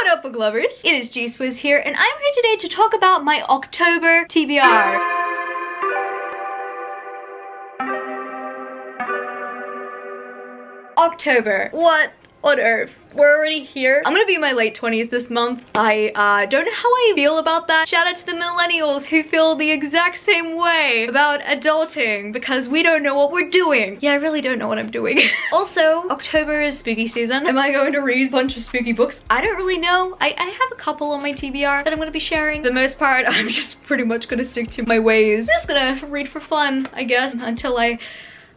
What up, book lovers? It is G-Swizz here, and I'm here today to talk about my October TBR. October. What on earth? We're already here. I'm gonna be in my late 20s this month. I don't know how I feel about that. Shout out to the millennials who feel the exact same way about adulting because we don't know what we're doing. Yeah, I really don't know what I'm doing. Also, October is spooky season. Am I going to read a bunch of spooky books? I don't really know. I have a couple on my TBR that I'm gonna be sharing. For the most part, I'm just pretty much gonna stick to my ways. I'm just gonna read for fun, I guess, until I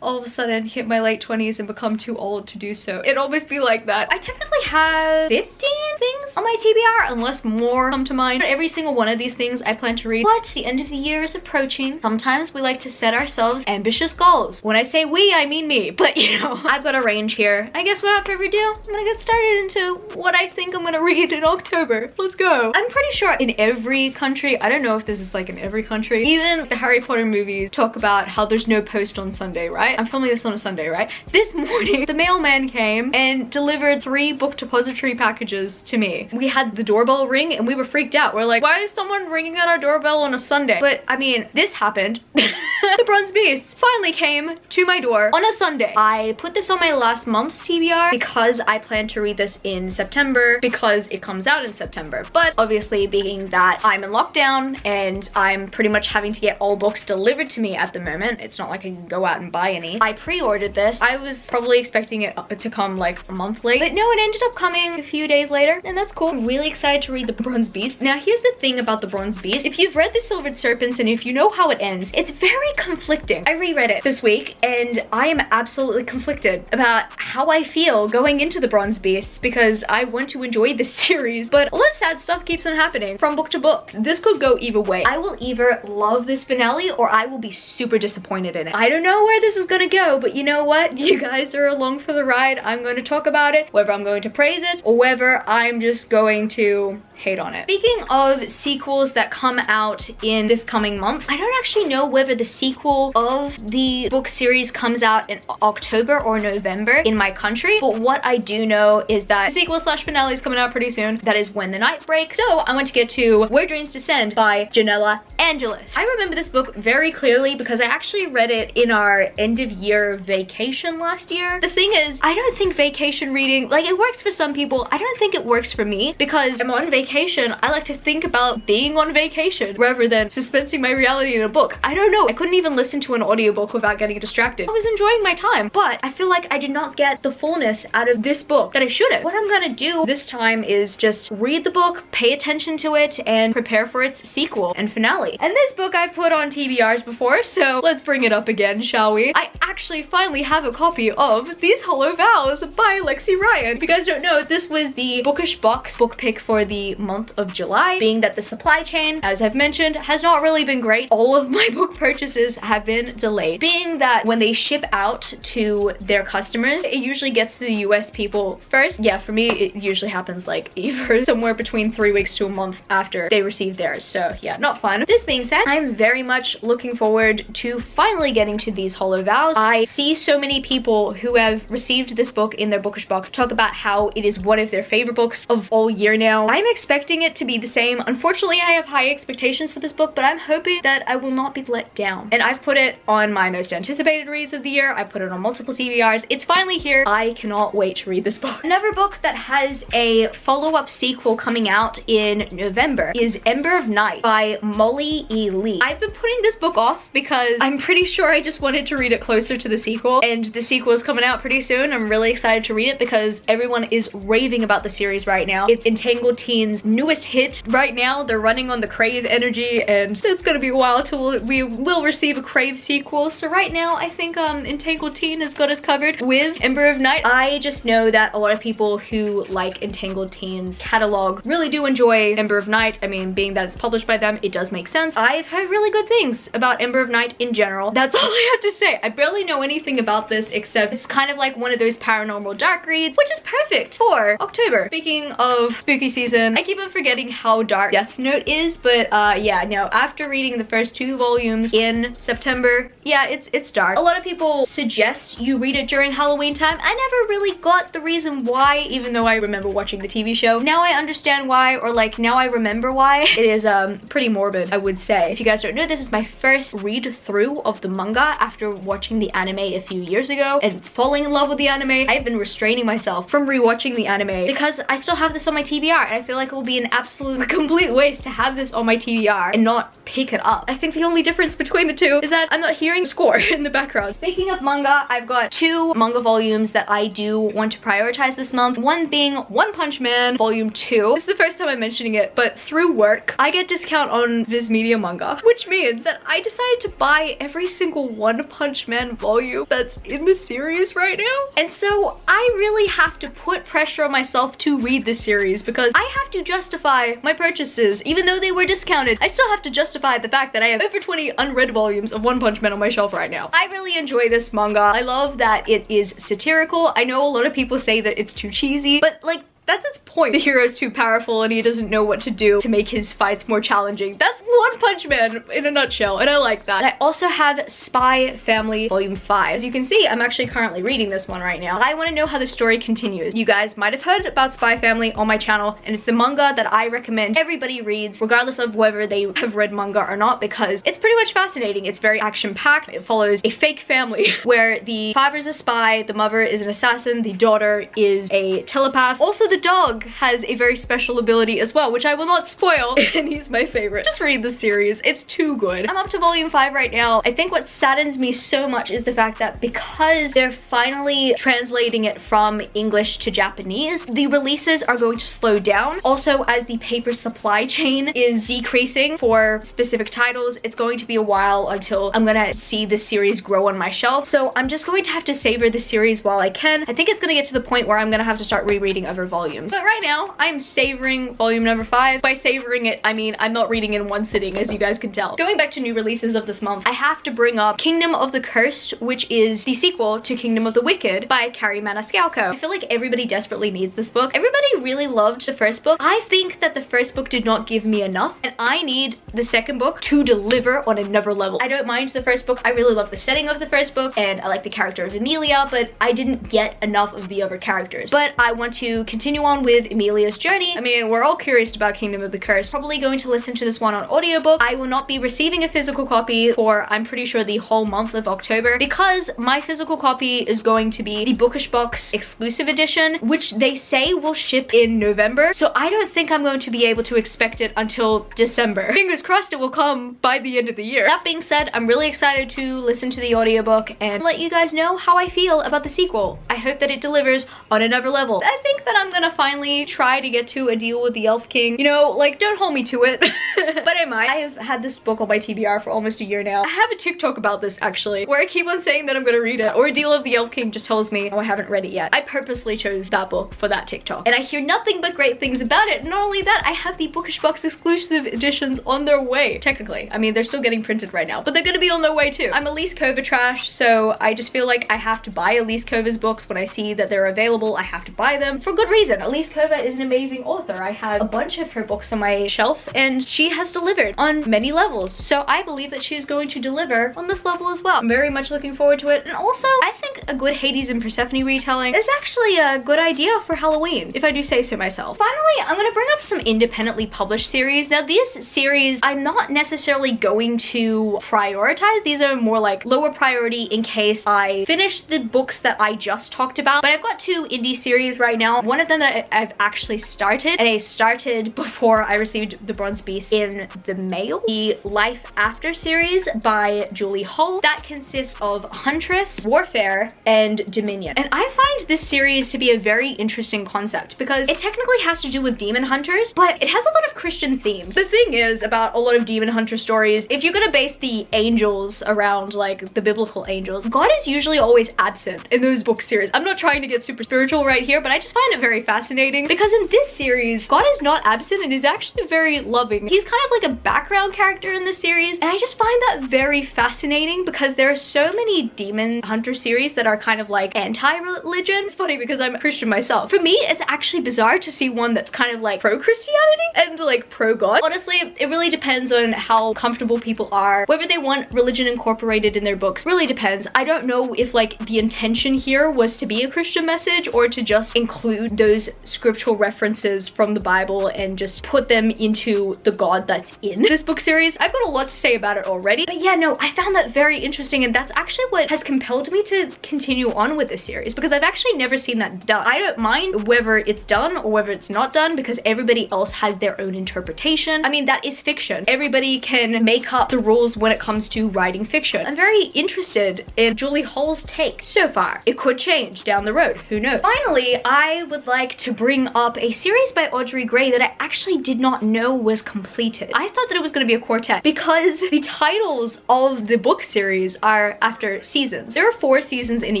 all of a sudden hit my late 20s and become too old to do so. It'd always be like that. I technically have 15 things on my TBR, unless more come to mind. Every single one of these things I plan to read, but the end of the year is approaching. Sometimes we like to set ourselves ambitious goals. When I say we, I mean me, but you know, I've got a range here. I guess without further ado, I'm gonna get started into what I think I'm gonna read in October. Let's go. I'm pretty sure in every country, I don't know if this is like in every country, even the Harry Potter movies talk about how there's no post on Sunday, right? I'm filming this on a Sunday, right? This morning, the mailman came and delivered 3 book depository packages to me. We had the doorbell ring and we were freaked out. We're like, why is someone ringing at our doorbell on a Sunday? But I mean, this happened. The Bronze Beast finally came to my door on a Sunday. I put this on my last month's TBR because I plan to read this in September because it comes out in September. But obviously being that I'm in lockdown and I'm pretty much having to get all books delivered to me at the moment, it's not like I can go out and buy any. I pre-ordered this. I was probably expecting it to come like a month late, but no, it ended up coming a few days later, and that's cool. I'm really excited to read the Bronze Beast. Now, here's the thing about the Bronze Beast. If you've read the Silvered Serpents and if you know how it ends, it's very conflicting. I reread it this week and I am absolutely conflicted about how I feel going into the Bronze Beast because I want to enjoy this series, but a lot of sad stuff keeps on happening from book to book. This could go either way. I will either love this finale or I will be super disappointed in it. I don't know where this is gonna go, but you know what? You guys are along for the ride. I'm going to talk about it, whether I'm going to praise it or whether I'm just going to hate on it. Speaking of sequels that come out in this coming month, I don't actually know whether the sequel of the book series comes out in October or November in my country, but what I do know is that the sequel slash finale is coming out pretty soon. That is When the Night Breaks. So I want to get to Where Dreams Descend by Janella Angelis. I remember this book very clearly because I actually read it in our end of year vacation last year. The thing is, I don't think vacation reading, like, it works for some people. I don't think it works for me because I'm on vacation. I like to think about being on vacation rather than suspensing my reality in a book. I don't know. I couldn't even listen to an audiobook without getting distracted. I was enjoying my time, but I feel like I did not get the fullness out of this book that I should have. What I'm gonna do this time is just read the book, pay attention to it, and prepare for its sequel and finale. And this book I've put on TBRs before, so let's bring it up again, shall we? I actually finally have a copy of These Hollow Vows by Lexi Ryan. If you guys don't know, this was the Bookish Box book pick for the month of July, being that the supply chain, as I've mentioned, has not really been great. All of my book purchases have been delayed, being that when they ship out to their customers, it usually gets to the US people first. Yeah, for me, it usually happens like either somewhere between 3 weeks to a month after they receive theirs. So yeah, not fun. This being said, I'm very much looking forward to finally getting to These Hollow Vows. I see so many people who have received this book in their Bookish Box talk about how it is one of their favorite books of all year now. I'm expecting it to be the same. Unfortunately, I have high expectations for this book, but I'm hoping that I will not be let down. And I've put it on my most anticipated reads of the year. I put it on multiple TBRs. It's finally here. I cannot wait to read this book. Another book that has a follow-up sequel coming out in November is Ember of Night by Molly E. Lee. I've been putting this book off because I'm pretty sure I just wanted to read it closer to the sequel, and the sequel is coming out pretty soon. I'm really excited to read it because everyone is raving about the series right now. It's Entangled Teen's newest hit right now. They're running on the Crave energy, and it's gonna be a while till we will receive a Crave sequel. So right now, I think Entangled Teen has got us covered with Ember of Night. I just know that a lot of people who like Entangled Teen's catalog really do enjoy Ember of Night. I mean, being that it's published by them, it does make sense. I've heard really good things about Ember of Night in general. That's all I have to say. I barely know anything about this except it's kind of like one of those paranormal dark reads, which is perfect for October. Speaking of spooky season, I keep on forgetting how dark Death Note is, but yeah, no, after reading the first 2 volumes in September, yeah, it's dark. A lot of people suggest you read it during Halloween time. I never really got the reason why, even though I remember watching the TV show. Now I understand why, or like now I remember why. It is pretty morbid, I would say. If you guys don't know, this is my first read through of the manga after watching the anime a few years ago and falling in love with the anime. I've been restraining myself from rewatching the anime because I still have this on my TBR, and I feel like it will be an absolute complete waste to have this on my TBR and not pick it up. I think the only difference between the two is that I'm not hearing score in the background. Speaking of manga, I've got 2 manga volumes that I do want to prioritize this month. One being One Punch Man Volume 2. This is the first time I'm mentioning it, but through work, I get discount on Viz Media manga, which means that I decided to buy every single One Punch Man volume that's in the series right now. And so I really have to put pressure on myself to read this series because I have to justify my purchases. Even though they were discounted, I still have to justify the fact that I have over 20 unread volumes of One Punch Man on my shelf right now. I really enjoy this manga. I love that it is satirical. I know a lot of people say that it's too cheesy, but like, that's its point. The hero's too powerful and he doesn't know what to do to make his fights more challenging. That's One Punch Man in a nutshell, and I like that. I also have Spy Family Volume 5. As you can see, I'm actually currently reading this one right now. I want to know how the story continues. You guys might have heard about Spy Family on my channel, and it's the manga that I recommend everybody reads, regardless of whether they have read manga or not, because it's pretty much fascinating. It's very action-packed. It follows a fake family where the father is a spy, the mother is an assassin, the daughter is a telepath. Also, the dog has a very special ability as well, which I will not spoil, and he's my favorite. Just read the series. It's too good. I'm up to volume 5 right now. I think what saddens me so much is the fact that because they're finally translating it from English to Japanese, the releases are going to slow down. Also, as the paper supply chain is decreasing for specific titles, it's going to be a while until I'm gonna see this series grow on my shelf. So I'm just going to have to savor the series while I can. I think it's gonna get to the point where I'm gonna have to start rereading other volumes. But right now, I'm savoring volume number 5. By savoring it, I mean I'm not reading in one sitting, as you guys can tell. Going back to new releases of this month, I have to bring up Kingdom of the Cursed, which is the sequel to Kingdom of the Wicked by Kari Maniscalco. I feel like everybody desperately needs this book. Everybody really loved the first book. I think that the first book did not give me enough, and I need the second book to deliver on another level. I don't mind the first book. I really love the setting of the first book, and I like the character of Emilia, but I didn't get enough of the other characters. But I want to continue on with Emilia's journey. I mean, we're all curious about Kingdom of the Curse. Probably going to listen to this one on audiobook. I will not be receiving a physical copy for, I'm pretty sure, the whole month of October, because my physical copy is going to be the Bookish Box exclusive edition, which they say will ship in November. So I don't think I'm going to be able to expect it until December. Fingers crossed it will come by the end of the year. That being said, I'm really excited to listen to the audiobook and let you guys know how I feel about the sequel. I hope that it delivers on another level. I think that I'm gonna finally try to get to a deal with the Elf King. You know, like, don't hold me to it. But I might. I have had this book on my TBR for almost a year now. I have a TikTok about this, actually, where I keep on saying that I'm gonna read it. Ordeal of the Elf King just tells me, oh, I haven't read it yet. I purposely chose that book for that TikTok, and I hear nothing but great things about it. Not only that, I have the Bookish Box exclusive editions on their way. Technically, I mean, they're still getting printed right now, but they're gonna be on their way too. I'm Elise Kova trash, so I just feel like I have to buy Elise Kova's books when I see that they're available. I have to buy them for good reason. Elise Kova is an amazing author. I have a bunch of her books on my shelf, and she has delivered on many levels, so I believe that she is going to deliver on this level as well. I'm very much looking forward to it, and also I think a good Hades and Persephone retelling is actually a good idea for Halloween, if I do say so myself. Finally, I'm gonna bring up some independently published series. Now, this series I'm not necessarily going to prioritize. These are more like lower priority in case I finish the books that I just talked about, but I've got 2 indie series right now. One of them that I've actually started, and I started before I received the Bronze Beast in the mail. The Life After series by Julie Hull. That consists of Huntress, Warfare, and Dominion. And I find this series to be a very interesting concept because it technically has to do with demon hunters, but it has a lot of Christian themes. The thing is about a lot of demon hunter stories, if you're gonna base the angels around like the biblical angels, God is usually always absent in those book series. I'm not trying to get super spiritual right here, but I just find it very fascinating fascinating because in this series, God is not absent and is actually very loving. He's kind of like a background character in the series, and I just find that very fascinating because there are so many demon hunter series that are kind of like anti-religion. It's funny because I'm a Christian myself. For me, it's actually bizarre to see one that's kind of like pro-Christianity and like pro-God. Honestly, it really depends on how comfortable people are, whether they want religion incorporated in their books. Really depends. I don't know if like the intention here was to be a Christian message or to just include those scriptural references from the Bible and just put them into the God that's in this book series. I've got a lot to say about it already, but yeah, no, I found that very interesting, and that's actually what has compelled me to continue on with this series because I've actually never seen that done. I don't mind whether it's done or whether it's not done because everybody else has their own interpretation. I mean, that is fiction. Everybody can make up the rules when it comes to writing fiction. I'm very interested in Julie Hall's take so far. It could change down the road, who knows. Finally, I would like to bring up a series by Audrey Gray that I actually did not know was completed. I thought that it was going to be a quartet because the titles of the book series are after seasons. There are 4 seasons in a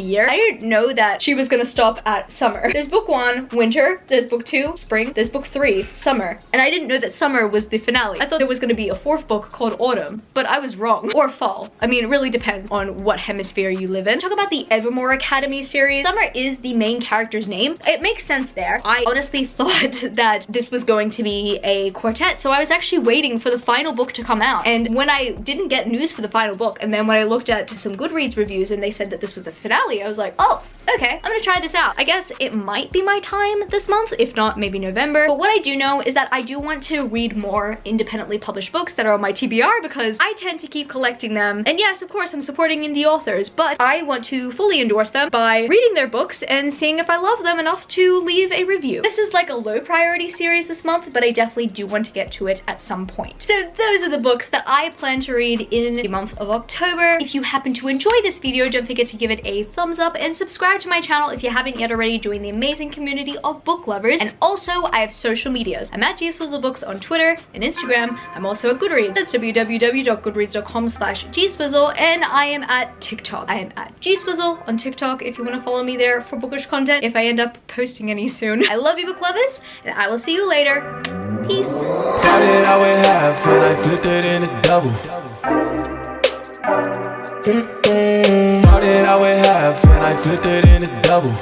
year. I didn't know that she was going to stop at summer. There's book 1, winter. There's book 2, spring. There's book 3, summer. And I didn't know that summer was the finale. I thought there was going to be a 4th book called autumn, but I was wrong. Or fall. I mean, it really depends on what hemisphere you live in. Talk about the Evermore Academy series. Summer is the main character's name. It makes sense there. I honestly thought that this was going to be a quartet, so I was actually waiting for the final book to come out. And when I didn't get news for the final book, and then when I looked at some Goodreads reviews and they said that this was a finale, I was like, oh, okay, I'm gonna try this out. I guess it might be my time this month, if not maybe November. But what I do know is that I do want to read more independently published books that are on my TBR because I tend to keep collecting them. And yes, of course, I'm supporting indie authors, but I want to fully endorse them by reading their books and seeing if I love them enough to leave a review. This is like a low priority series this month, but I definitely do want to get to it at some point. So those are the books that I plan to read in the month of October. If you happen to enjoy this video, don't forget to give it a thumbs up and subscribe to my channel if you haven't yet already. Join the amazing community of book lovers. And also, I have social medias. I'm at gswizzlebooks on Twitter and Instagram. I'm also at Goodreads. That's www.goodreads.com/gswizzle, and I am at TikTok. I am at gswizzle on TikTok if you want to follow me there for bookish content if I end up posting any soon. I love you, book lovers, and I will see you later. Peace. Thought that I would have when I flipped it in a double. Thought that I would have when I flipped it in a double.